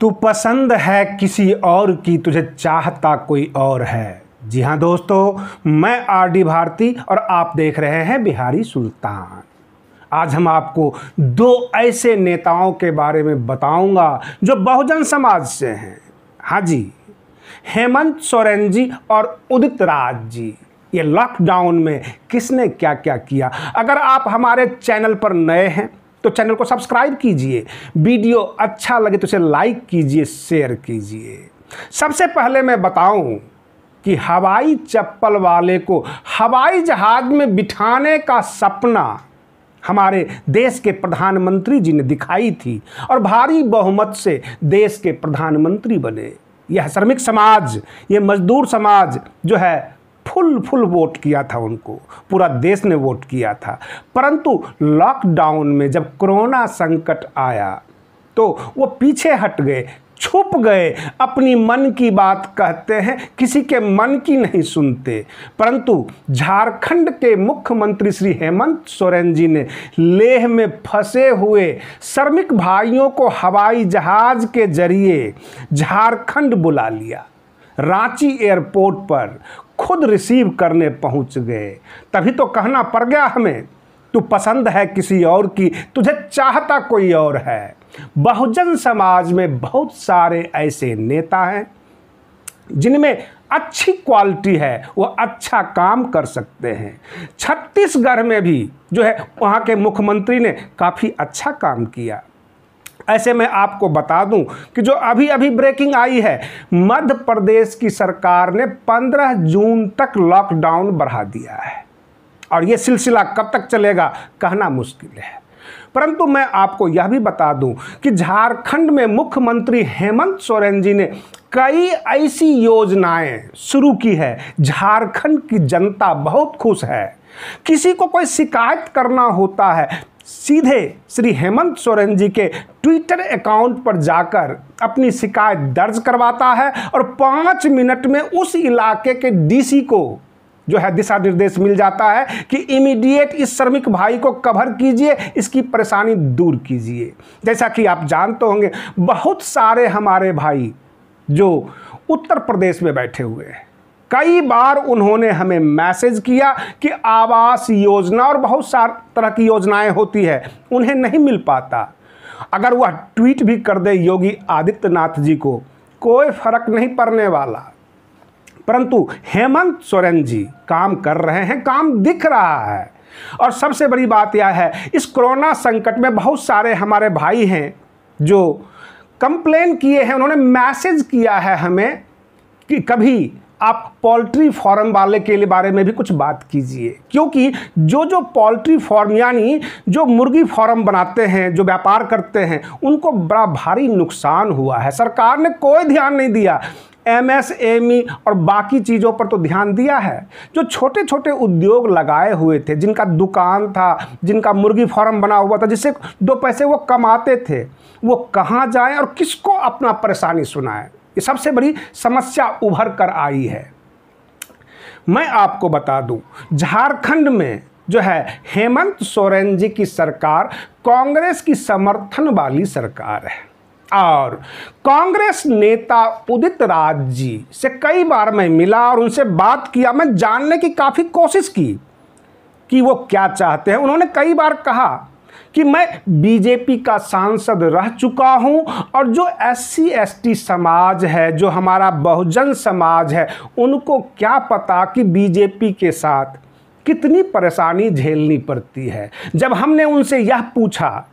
तू पसंद है किसी और की, तुझे चाहता कोई और है। जी हाँ दोस्तों, मैं आरडी भारती और आप देख रहे हैं बिहारी सुल्तान। आज हम आपको दो ऐसे नेताओं के बारे में बताऊंगा जो बहुजन समाज से हैं। हाँ जी, हेमंत सोरेन जी और उदित राज जी। ये लॉकडाउन में किसने क्या क्या किया। अगर आप हमारे चैनल पर नए हैं तो चैनल को सब्सक्राइब कीजिए, वीडियो अच्छा लगे तो इसे लाइक कीजिए, शेयर कीजिए। सबसे पहले मैं बताऊं कि हवाई चप्पल वाले को हवाई जहाज में बिठाने का सपना हमारे देश के प्रधानमंत्री जी ने दिखाई थी और भारी बहुमत से देश के प्रधानमंत्री बने। यह श्रमिक समाज, ये मजदूर समाज जो है फुल वोट किया था उनको, पूरा देश ने वोट किया था। परंतु लॉकडाउन में जब कोरोना संकट आया तो वो पीछे हट गए, छुप गए, अपनी मन की बात कहते हैं, किसी के मन की नहीं सुनते। परंतु झारखंड के मुख्यमंत्री श्री हेमंत सोरेन जी ने लेह में फंसे हुए श्रमिक भाइयों को हवाई जहाज के जरिए झारखंड बुला लिया। रांची एयरपोर्ट पर खुद रिसीव करने पहुंच गए। तभी तो कहना पड़ गया हमें, तू पसंद है किसी और की, तुझे चाहता कोई और है। बहुजन समाज में बहुत सारे ऐसे नेता हैं जिनमें अच्छी क्वालिटी है, वो अच्छा काम कर सकते हैं। छत्तीसगढ़ में भी जो है वहाँ के मुख्यमंत्री ने काफ़ी अच्छा काम किया। ऐसे में आपको बता दूं कि जो अभी अभी ब्रेकिंग आई है, मध्य प्रदेश की सरकार ने 15 जून तक लॉकडाउन बढ़ा दिया है और ये सिलसिला कब तक चलेगा कहना मुश्किल है। परंतु मैं आपको यह भी बता दूं कि झारखंड में मुख्यमंत्री हेमंत सोरेन जी ने कई ऐसी योजनाएं शुरू की है। झारखंड की जनता बहुत खुश है। किसी को कोई शिकायत करना होता है, सीधे श्री हेमंत सोरेन जी के ट्विटर अकाउंट पर जाकर अपनी शिकायत दर्ज करवाता है और 5 मिनट में उस इलाके के डीसी को जो है दिशा निर्देश मिल जाता है कि इमीडिएट इस श्रमिक भाई को कवर कीजिए, इसकी परेशानी दूर कीजिए। जैसा कि आप जानते होंगे, बहुत सारे हमारे भाई जो उत्तर प्रदेश में बैठे हुए हैं, कई बार उन्होंने हमें मैसेज किया कि आवास योजना और बहुत सारी तरह की योजनाएं होती है, उन्हें नहीं मिल पाता। अगर वह ट्वीट भी कर दे योगी आदित्यनाथ जी को, कोई फर्क नहीं पड़ने वाला। परंतु हेमंत सोरेन जी काम कर रहे हैं, काम दिख रहा है। और सबसे बड़ी बात यह है, इस कोरोना संकट में बहुत सारे हमारे भाई हैं जो कंप्लेन किए हैं, उन्होंने मैसेज किया है हमें कि कभी आप पोल्ट्री फार्म वाले के लिए बारे में भी कुछ बात कीजिए, क्योंकि जो पोल्ट्री फार्म यानी जो मुर्गी फार्म बनाते हैं, जो व्यापार करते हैं, उनको बड़ा भारी नुकसान हुआ है। सरकार ने कोई ध्यान नहीं दिया। एमएसएमई और बाकी चीज़ों पर तो ध्यान दिया है। जो छोटे छोटे उद्योग लगाए हुए थे, जिनका दुकान था, जिनका मुर्गी फार्म बना हुआ था, जिससे 2 पैसे वो कमाते थे, वो कहाँ जाएं और किसको अपना परेशानी सुनाएं। ये सबसे बड़ी समस्या उभर कर आई है। मैं आपको बता दूं, झारखंड में जो है हेमंत सोरेन जी की सरकार कांग्रेस की समर्थन वाली सरकार है और कांग्रेस नेता उदित राज जी से कई बार मैं मिला और उनसे बात किया। मैं जानने की काफ़ी कोशिश की कि वो क्या चाहते हैं। उन्होंने कई बार कहा कि मैं बीजेपी का सांसद रह चुका हूं और जो SC ST समाज है, जो हमारा बहुजन समाज है, उनको क्या पता कि बीजेपी के साथ कितनी परेशानी झेलनी पड़ती है। जब हमने उनसे यह पूछा,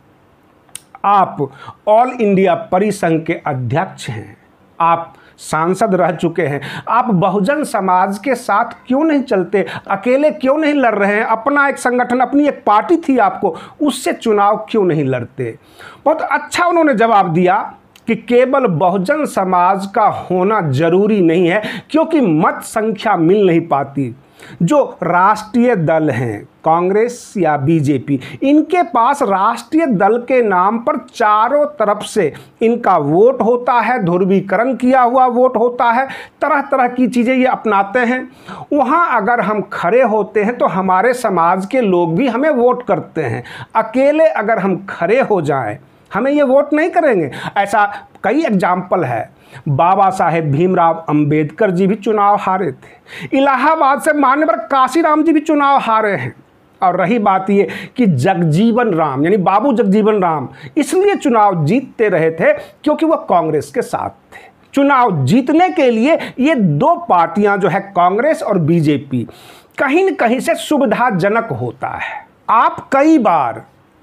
आप ऑल इंडिया परिसंघ के अध्यक्ष हैं, आप सांसद रह चुके हैं, आप बहुजन समाज के साथ क्यों नहीं चलते, अकेले क्यों नहीं लड़ रहे हैं, अपना एक संगठन, अपनी एक पार्टी थी आपको, उससे चुनाव क्यों नहीं लड़ते। बहुत अच्छा उन्होंने जवाब दिया कि केवल बहुजन समाज का होना जरूरी नहीं है, क्योंकि मत संख्या मिल नहीं पाती। जो राष्ट्रीय दल हैं कांग्रेस या बीजेपी, इनके पास राष्ट्रीय दल के नाम पर चारों तरफ से इनका वोट होता है, ध्रुवीकरण किया हुआ वोट होता है, तरह तरह की चीज़ें ये अपनाते हैं। वहाँ अगर हम खड़े होते हैं तो हमारे समाज के लोग भी हमें वोट करते हैं। अकेले अगर हम खड़े हो जाएं, हमें ये वोट नहीं करेंगे। ऐसा कई एग्जाम्पल है। बाबा साहेब भीमराव अंबेडकर जी भी चुनाव हारे थे। इलाहाबाद से मान्यवर काशीराम जी भी चुनाव हारे हैं। और रही बात ये कि जगजीवन राम यानी बाबू जगजीवन राम इसलिए चुनाव जीतते रहे थे क्योंकि वह कांग्रेस के साथ थे। चुनाव जीतने के लिए ये दो पार्टियां जो है कांग्रेस और बीजेपी कहीं न कहीं से सुविधाजनक होता है। आप कई बार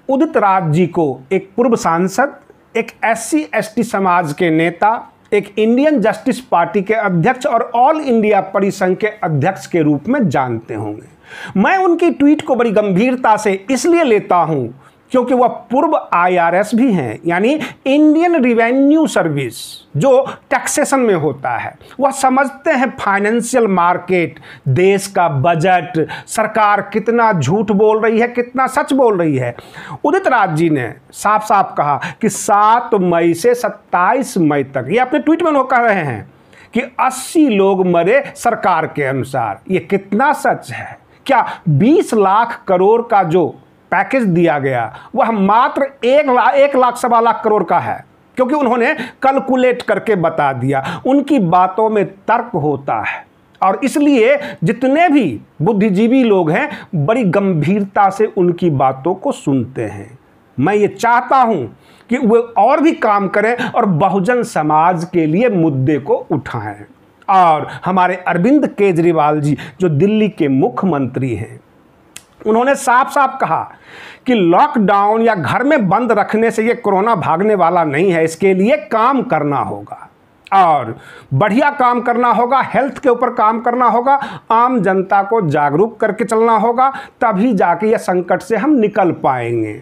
उदित राज जी को एक पूर्व सांसद, एक SC/ST समाज के नेता, एक इंडियन जस्टिस पार्टी के अध्यक्ष और ऑल इंडिया परिसंघ के अध्यक्ष के रूप में जानते होंगे। मैं उनकी ट्वीट को बड़ी गंभीरता से इसलिए लेता हूं क्योंकि वह पूर्व IRS भी हैं, यानी इंडियन रिवेन्यू सर्विस, जो टैक्सेशन में होता है। वह समझते हैं फाइनेंशियल मार्केट, देश का बजट, सरकार कितना झूठ बोल रही है, कितना सच बोल रही है। उदित राज जी ने साफ साफ कहा कि 7 मई से 27 मई तक, ये अपने ट्वीट में उन्होंने कह रहे हैं कि 80 लोग मरे सरकार के अनुसार। ये कितना सच है? क्या 20 लाख करोड़ का जो पैकेज दिया गया वह मात्र 1 लाख सवा लाख करोड़ का है? क्योंकि उन्होंने कैलकुलेट करके बता दिया। उनकी बातों में तर्क होता है और इसलिए जितने भी बुद्धिजीवी लोग हैं बड़ी गंभीरता से उनकी बातों को सुनते हैं। मैं ये चाहता हूं कि वे और भी काम करें और बहुजन समाज के लिए मुद्दे को उठाएं। और हमारे अरविंद केजरीवाल जी जो दिल्ली के मुख्यमंत्री हैं, उन्होंने साफ साफ कहा कि लॉकडाउन या घर में बंद रखने से ये कोरोना भागने वाला नहीं है। इसके लिए काम करना होगा और बढ़िया काम करना होगा, हेल्थ के ऊपर काम करना होगा, आम जनता को जागरूक करके चलना होगा, तभी जाके ये संकट से हम निकल पाएंगे।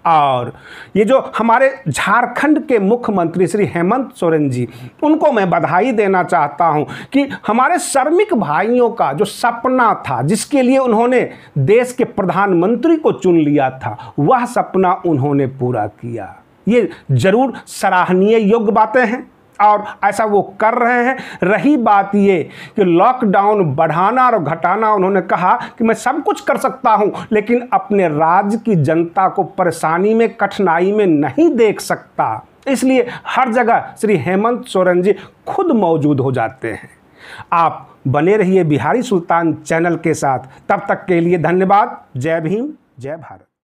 और ये जो हमारे झारखंड के मुख्यमंत्री श्री हेमंत सोरेन जी, उनको मैं बधाई देना चाहता हूं कि हमारे श्रमिक भाइयों का जो सपना था, जिसके लिए उन्होंने देश के प्रधानमंत्री को चुन लिया था, वह सपना उन्होंने पूरा किया। ये जरूर सराहनीय योग्य बातें हैं और ऐसा वो कर रहे हैं। रही बात ये कि लॉकडाउन बढ़ाना और घटाना, उन्होंने कहा कि मैं सब कुछ कर सकता हूं लेकिन अपने राज्य की जनता को परेशानी में, कठिनाई में नहीं देख सकता। इसलिए हर जगह श्री हेमंत सोरेन जी खुद मौजूद हो जाते हैं। आप बने रहिए बिहारी सुल्तान चैनल के साथ। तब तक के लिए धन्यवाद। जय भीम, जय भारत।